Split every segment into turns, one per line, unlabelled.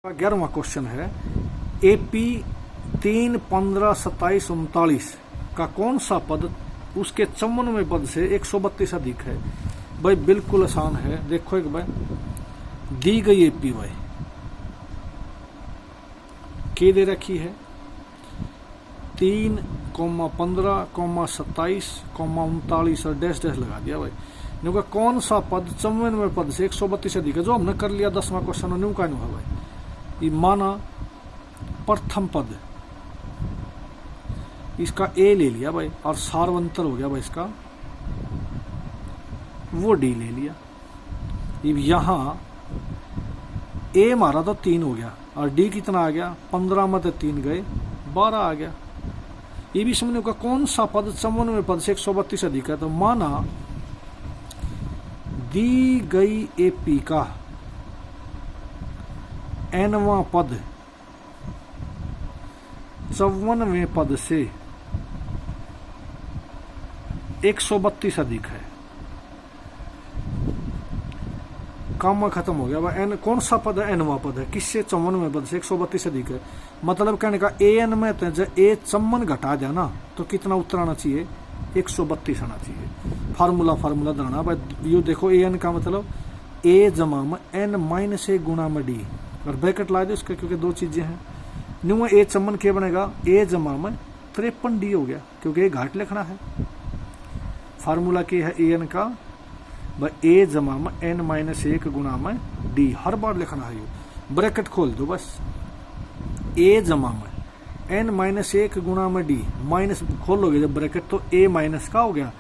11वां question है AP 3, 15, 27, 39 का कौन सा पद उसके 54वें पद से 132 अधिक है। भाई बिल्कुल आसान है। देखो एक बार दी गई एपी भाई के दे रखी है 3, 15, 27, 39 और डैश डैश लगा दिया भाई। न्यू का कौन सा पद 54वें पद से 132 अधिक है, जो हमने कर लिया 10वां क्वेश्चन। न्यू का न्यू है भाई, ये माना प्रथम पद इसका ए ले लिया भाई और सार्वंतर हो गया भाई इसका वो डी ले लिया। यहां ए मारा तो 3 हो गया और डी कितना आ गया 15 में तो 3 गए 12 आ गया। ये भी समझने का कौन सा पद 54वें पद से 132 अधिक है। तो माना दी गई एपी का nवां पद 54वें पद से 132 अधिक है। काम खत्म हो गया भाई। एन कौन सा पद है, nवां पद है, किससे 54वें पद से 132 अधिक है। मतलब कहने का एन में तो जब ए 54 घटा दिया ना तो कितना उत्तर आना चाहिए 132 आना चाहिए। फार्मूला धरना भाई। यो देखो एन का मतलब ए जमा में एन माइनस ए गुणा में डी और ब्रैकेट ला दो उसका, क्योंकि दो चीजें हैं। न्यू ए 54 क्या बनेगा ए जमा में 53 डी हो गया, क्योंकि ए घाट लिखना है। फार्मूला क्या है ए एन का भाई ए जमा में एन माइनस 1 गुणा में डी हर बार लिखना है। ब्रैकेट खोल दो बस। ए जमा में एन माइनस 1 गुणा में डी माइनस खोलोगे जब ब्रैकेट तो ए माइनस का हो गया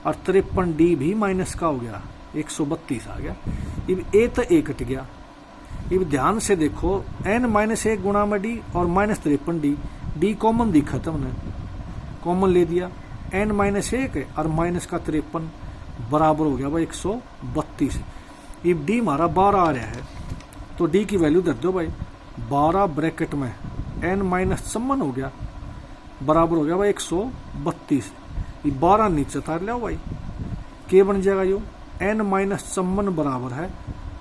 और 53 डी भी माइनस का हो गया 132 आ गया। अब ए तो ए कट गया। अब ध्यान से देखो एन माइनस 1 गुणा में डी और माइनस 53 डी कॉमन दिखा था हमने, कॉमन ले दिया। एन माइनस 1 और माइनस का 53 बराबर हो गया भाई 132। अब डी हमारा 12 आ रहा है तो डी की वैल्यू दे दो भाई 12 ब्रैकेट में एन माइनस 54 हो गया बराबर हो गया भाई 132। ये 12 नीचे तार लिया भाई, के बन जाएगा यो एन माइनस 54 बराबर है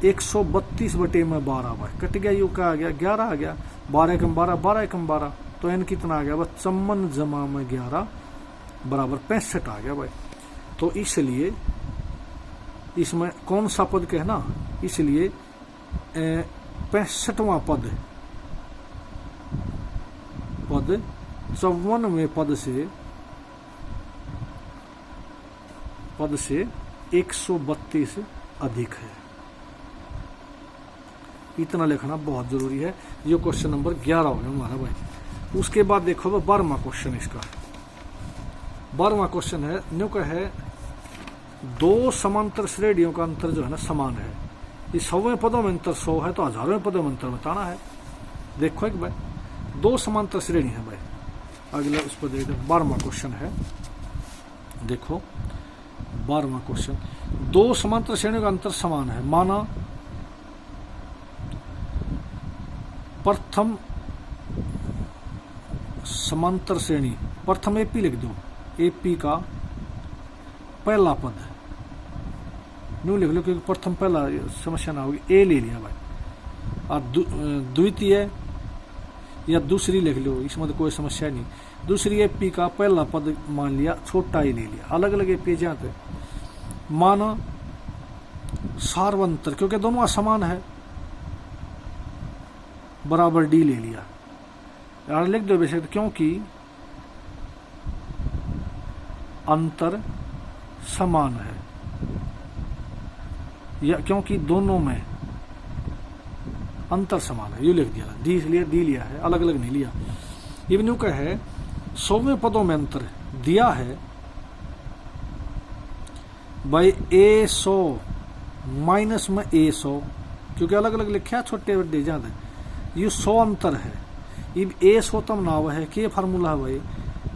132 बटे में 12 भाई कट गया। यू क्या आ गया 11 आ गया। 12 एकम 12, 12 एकम 12 तो एन कितना आ गया भाई 54 जमा में 11 बराबर 65 आ गया भाई। तो इसलिए इसमें कौन सा पद कहना, इसलिए 65वां पद 54वें पद से 132 अधिक है। इतना लिखना बहुत जरूरी है। ये क्वेश्चन नंबर 11 हो गया हमारा भाई। उसके बाद देखो 12वां क्वेश्चन इसका 12वां क्वेश्चन है न्यू का है दो समांतर श्रेणियों का अंतर जो है ना समान है। ये 100वें पदों में अंतर 100 है तो हजारों पदों में अंतर बताना है। देखो एक भाई दो समांतर श्रेणी है भाई। अगला उस पर देखते 12वां क्वेश्चन है। देखो 12वां क्वेश्चन दो समांतर श्रेणियों का अंतर समान है। माना प्रथम समांतर श्रेणी प्रथम एपी लिख दो, एपी का पहला पद न्यू लिख लो क्योंकि प्रथम पहला समस्या ना होगी। ए ले लिया भाई और द्वितीय या दूसरी लिख लो, इसमें तो कोई समस्या नहीं। दूसरी एपी का पहला पद मान लिया छोटा ही ले लिया। अलग अलग एपी जाते माना सार्वंतर क्योंकि दोनों समान है बराबर डी ले लिया। यार लिख दो बेशक क्योंकि अंतर समान है या क्योंकि दोनों में अंतर समान है। यू लिख दिया डी लिया है, अलग अलग नहीं लिया। इवन का है 100वें पदों में अंतर दिया है भाई ए 100 माइनस में ए 100 क्योंकि अलग अलग लिखा छोटे बड़े ज्यादा ये 100 अंतर है। अब ए 100 तम नाव है कि फार्मूला है भाई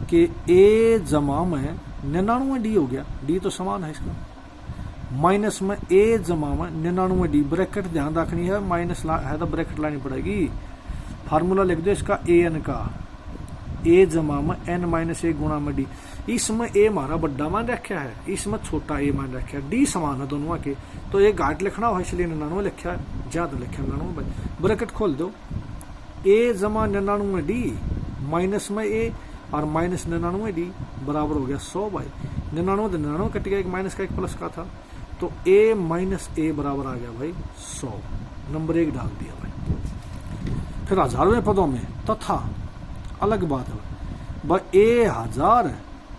कि ए जमा में 99 डी हो गया। डी तो समान है इसका माइनस में ए जमा में 99 डी ब्रैकेट ध्यान रखनी है। माइनस है तो ब्रैकेट लानी पड़ेगी। फार्मूला लिख दो इसका ए एन का ए जमा में एन माइनस ए गुणा में डी। इसमें ए हमारा बड़ा मान रखा है, इसमें छोटा ए मान रखा है, डी समान है दोनों के, तो ये घाट लिखना हो इसलिए 99 लिखा है, ज्यादा लिखा 99 भाई। ब्रैकेट खोल दो, ए जमा 99 डी माइनस में ए और माइनस 99 डी बराबर हो गया 100 भाई। 99 99 कट गया, एक माइनस का एक प्लस का था, तो ए माइनस ए बराबर आ गया भाई 100, नंबर 1 डाल दिया भाई। फिर हजारवें पदों में तथा अलग बात है भाई, ए 1000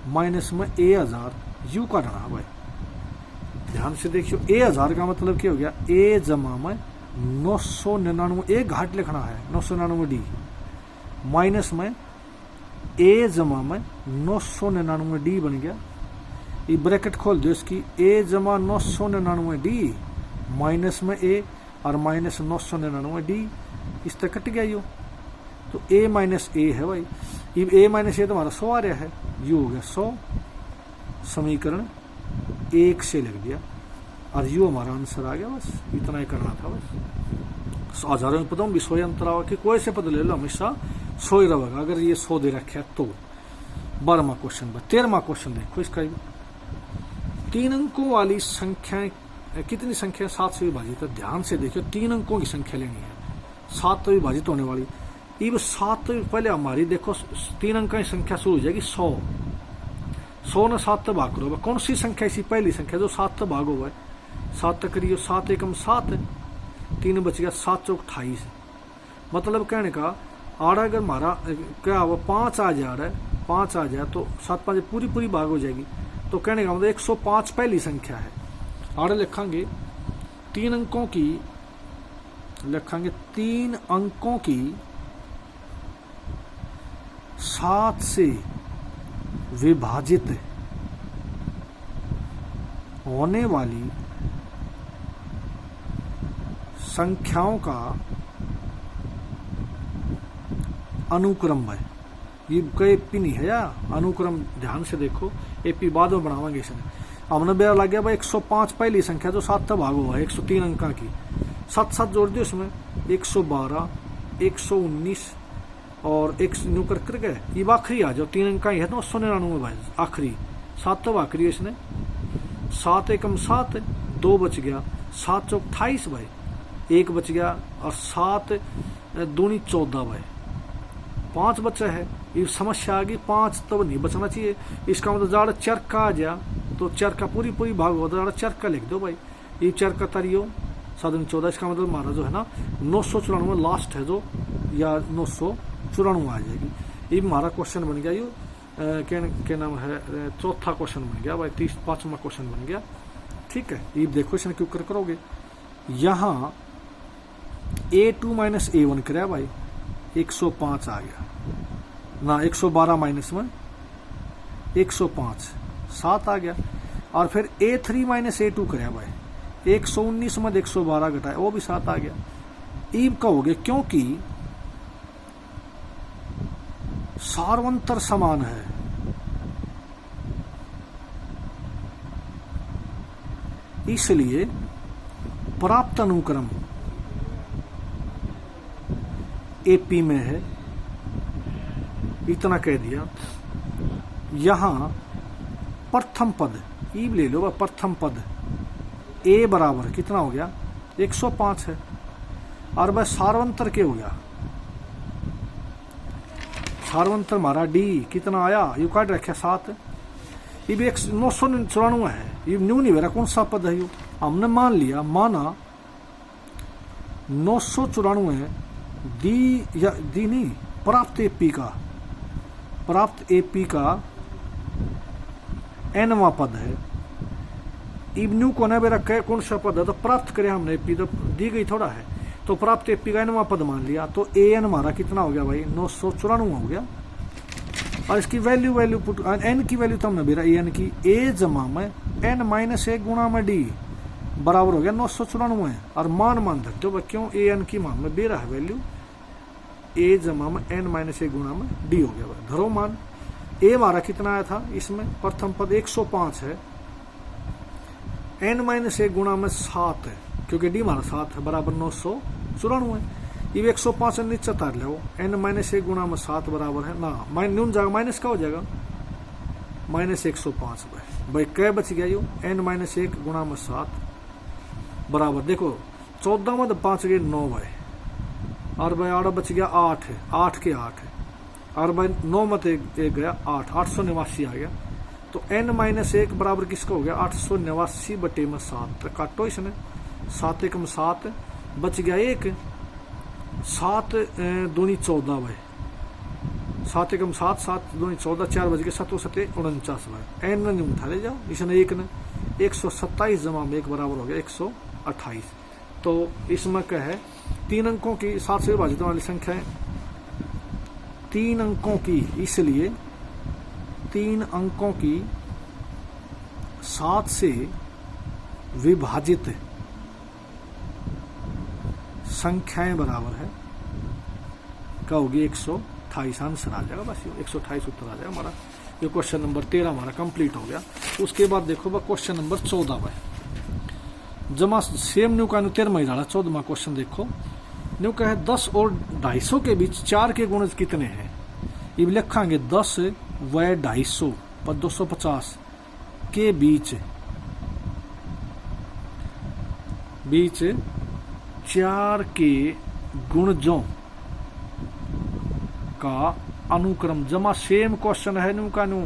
माइनस में ए 1000 यू काटना भाई। ध्यान से देखियो, ए 1000 का मतलब क्या हो गया, ए जमा में 999 ए घाट लिखना है 999 डी माइनस में ए जमा में 999 डी बन गया। ये ब्रैकेट खोल दो इसकी, ए जमा 999 डी माइनस में ए और माइनस 999 डी, इस तक कट गया यो, तो ए माइनस ए है भाई। ये ए माइनस ए तो हमारा 100 आ रहा है, यू हो गया 100, समीकरण 1 से लग दिया और यू हमारा आंसर आ गया। बस इतना ही करना था बस। हजारों में पदों भी 100 अंतर आवा कि कोई से पद ले लो हमेशा 100 ही रहेगा, अगर ये 100 दे रखे है तो। 12वां क्वेश्चन, 13वां क्वेश्चन देखो इसका, 3 अंकों वाली संख्या कितनी संख्या 7 से विभाजित है। ध्यान से देखियो, 3 अंकों की संख्या लेनी है 7 से विभाजित होने वाली। ये 7 पहले हमारी देखो 3 अंक की संख्या शुरू हो जाएगी 100, 100 ने 7 तक भाग करो, कौन सी संख्या ऐसी पहली संख्या जो 7 तक भाग होगा, 7 तक करियो, 7 एकम 7 है, 3 बच गया, 7 चौक 28। मतलब कहने का आड़ा अगर हमारा क्या हुआ 5 आ जा रहा है, 5 आ जाए तो 7 5 पूरी पूरी भाग हो जाएगी, तो कहने का मतलब 105 पहली संख्या है। आड़े लिखांगे 3 अंकों की, लिखांगे 3 अंकों की 7 से विभाजित होने वाली संख्याओं का अनुक्रम है। ये कोई एपी नहीं है या अनुक्रम, ध्यान से देखो, एपी बाद में बनावांगे इसमें। हमने बेरा लग गया भाई 105 पहली संख्या जो 7 तक भाग हुआ है 103 अंका की, 7 7 जोड़ दियो इसमें, 112 119 और एक न्यू कर गए, ये आखिरी आ जाओ 3 अंका ही है तो 999 भाई आखिरी, 7 तक आखिरी है इसने, 7 एकम 7, 2 बच गया, 7 चौक 28 भाई, 1 बच गया और 7 दूनी 14 भाई, 5 बचा है। ये समस्या आ गई, 5 तो नहीं बचना चाहिए, इसका मतलब ज़्यादा चरका आ गया तो चरका पूरी पूरी भाग होता, ज़्यादा चरका लिख दो भाई, ये चरका तरियो 7 14, इसका मतलब हमारा जो है ना 994 लास्ट है जो, या 994 आ जाएगी। ये हमारा क्वेश्चन बन गया, ये क्या नाम है, चौथा क्वेश्चन बन गया भाई, 35वां क्वेश्चन बन गया। ठीक है, ये देखो इसमें क्यों कर करोगे, यहाँ A2 माइनस A1 कराया भाई, 105 आ गया ना, 112 माइनस में 105 7 आ गया, और फिर A3 माइनस A2 कराया भाई, 119 में 112 घटाया वो भी 7 आ गया। ईब का हो गया क्योंकि सार्वंतर समान है, इसलिए प्राप्त अनुक्रम एपी में है, इतना कह दिया। यहां प्रथम पद ईब ले लो, प्रथम पद ए बराबर कितना हो गया 105 है, और वह सार्वंतर के हो गया, सार्वंतर हमारा डी कितना आया, यू काट रखे 7, ये भी 994 है, ये न्यू नहीं मेरा कौन सा पद है, यू हमने मान लिया, माना 994 दी या दी नहीं, प्राप्त एपी का, प्राप्त एपी का एनवा पद है। इब न्यू को ना रखा है कौन सा पद है, तो प्राप्त करे हमने एपी, तो दी गई थोड़ा है, तो प्राप्त एपी का एनवा पद मान लिया, तो ए एन हमारा कितना हो गया भाई 994 हो गया, और इसकी वैल्यू पुट एन की वैल्यू तो हमने बेरा एन की, ए जमा में एन माइनस 1 गुणा में डी बराबर हो गया 994, और मान रख दो क्यों, ए एन की मान में बेरा है वैल्यू, ए जमा में एन माइनस 1 गुणा में डी हो गया भाई, धरो मान। ए हमारा कितना आया था इसमें, प्रथम पद 105 है, एन माइनस 1 गुणा में 7 है, क्योंकि डी हमारा 7 है, बराबर 994। ये 105 नीचे तार लो, n माइनस 1 गुणा में 7 बराबर है ना, न्यून जाएगा माइनस का हो जाएगा माइनस 105 भाई क्या बच गया यो n माइनस 1 गुणा में 7 बराबर, देखो 14 में 5 गए 9 भाई, और भाई आड़ा बच गया 8 है, 8 के 8 है, और भाई 9 में एक गया 8, 889 आ गया। तो n माइनस 1 बराबर किसका हो गया 889 बटे में 7, काटो इसने 7 1 में 7 बच गया 1, 7 दूनी 14 भाई, 7 1 में 7, 7 दूनी 14, 4 बज गए 7 7 49 भाई, n ने उठा ले जाओ इसने 1 ने 127 जमा में 1 बराबर हो गया 128। तो इसमें क्या है 3 अंकों की 7 से विभाजित वाली संख्या है 3 अंकों की, इसलिए 3 अंकों की 7 से विभाजित संख्याएं बराबर है क्या होगी 128, आंसर आ जाएगा बस, 128 उत्तर आ जाएगा हमारा। ये क्वेश्चन नंबर 13 हमारा कंप्लीट हो गया। उसके बाद देखो क्वेश्चन नंबर 14 भाई, जमा सेम न्यू का 13वां ही डाला, 14वां क्वेश्चन देखो न्यू का है 10 और 250 के बीच 4 के गुणज कितने हैं। ये लिखांगे 10 व 250 पर 250 के बीच 4 के गुणजों का अनुक्रम, जमा सेम क्वेश्चन है न्यू का न्यू।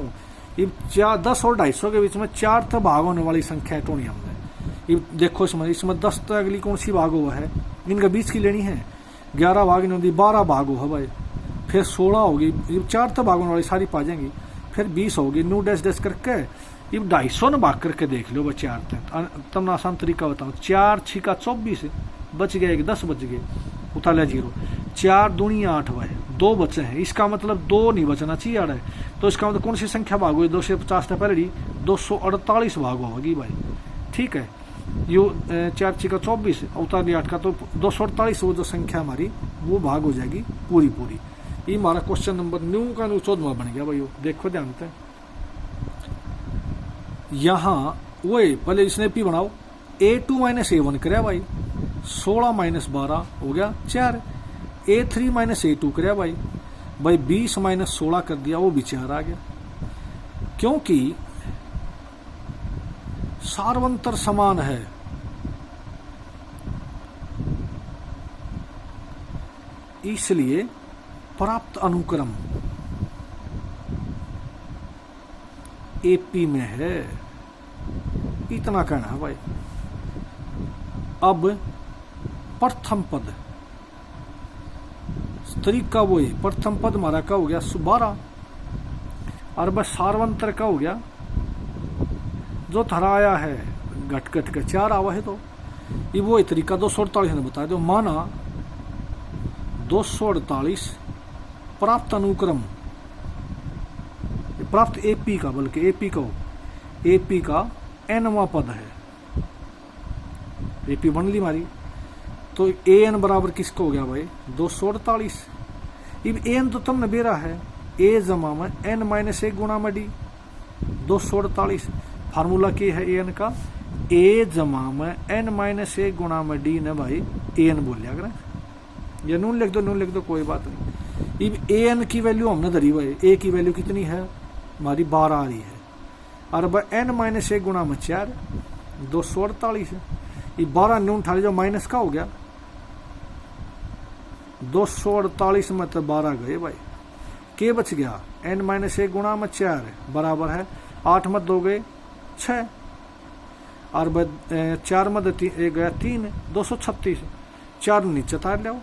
ये 10 और 250 के बीच में 4 तो भाग होने वाली संख्या टोनी हमने, ये देखो इसमें 10 तो अगली कौन सी भाग हुआ है, इनका बीच की लेनी है, 11 भाग नहीं होती 12 भाग हो भाई, फिर 16 होगी, ये 4 तो भागों वाली सारी पा जाएंगी, फिर 20 होगी, न्यू डैश डैश करके ये 250 ने भाग करके देख लो बच्चे, 4 तब आसान तरीका बताऊँ, 4 6 24 बच गया, 10 बच गए, उतार लिया 0, 4 दूनी 8 भाई, 2 बचे हैं, इसका मतलब 2 नहीं बचना चाहिए आड़े, तो इसका मतलब कौन सी संख्या भाग हुई 250 से पहले 248 भाग होगी भाई, ठीक है। यो 4 6 24 उतार लिया 8 का, तो 248 वो जो संख्या हमारी वो भाग हो जाएगी पूरी पूरी। ये हमारा क्वेश्चन नंबर न्यू का 14वां बन गया भाई। देखो ध्यान से यहाँ वही पहले इसने पी बनाओ, A2 माइनस A1 करे भाई, 16 माइनस 12 हो गया 4, A3 माइनस A2 करे भाई 20 माइनस 16 कर दिया, वो भी 4 आ गया, क्योंकि सार्वंतर समान है, इसलिए प्राप्त अनुक्रम AP में है, इतना कहना है भाई। अब प्रथम पद तरीका वो है, प्रथम पद हमारा क्या हो गया 12, और बस सार्वंतर का हो गया जो थराया है घट घट के 4 आवा है, तो ये वो तरीका 248 ने बता दो, माना 248 प्राप्त अनुक्रम, प्राप्त AP का, बल्कि AP का nवां पद है, AP बन ली हमारी, तो AN बराबर किसको हो गया भाई 248। अब AN तो तुमने बेरा है, A जमा में n माइनस 1 गुणा में D 248, फार्मूला क्या है AN का, A जमा में n माइनस 1 गुणा में D ने भाई AN बोल लिया करें, या नून लिख दो कोई बात नहीं। अब AN की वैल्यू हमने धरी हुई है, A की वैल्यू कितनी है हमारी 12 आ रही है, और भाई n माइनस 1 गुणा में 4 248 है, ये 12 नून उठा लीजिए, माइनस का हो गया 248 में तो 12 गए भाई, के बच गया n माइनस 1 गुणा में 4 बराबर है 8 में 2 गए 6, और 4 में 1 गया 3 236, 4 नीचे तार लो,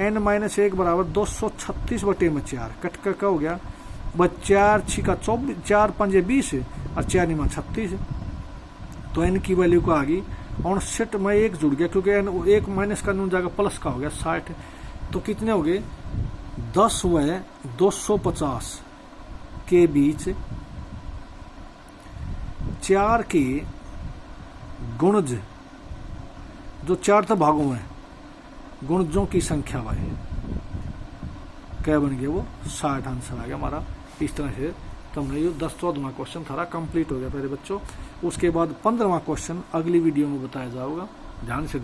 n माइनस 1 बराबर 236 बटे में 4 कट का क्या हो गया 4 6 24, 4 5 20 और 4 9 36, तो n की वैल्यू को आ गई 59 में 1 जुड़ गया, क्योंकि n 1 माइनस का नून जाकर प्लस का हो गया 60, तो कितने हो गए 10 व 250 के बीच 4 के गुणज, जो 4 तो भागों में गुणजों की संख्या भाई क्या बन गया वो 60, आंसर आ गया हमारा। इस तरह से तुमने ये 10-14वां क्वेश्चन थारा कंप्लीट हो गया मेरे बच्चों। उसके बाद 15वां क्वेश्चन अगली वीडियो में बताया जाएगा, ध्यान से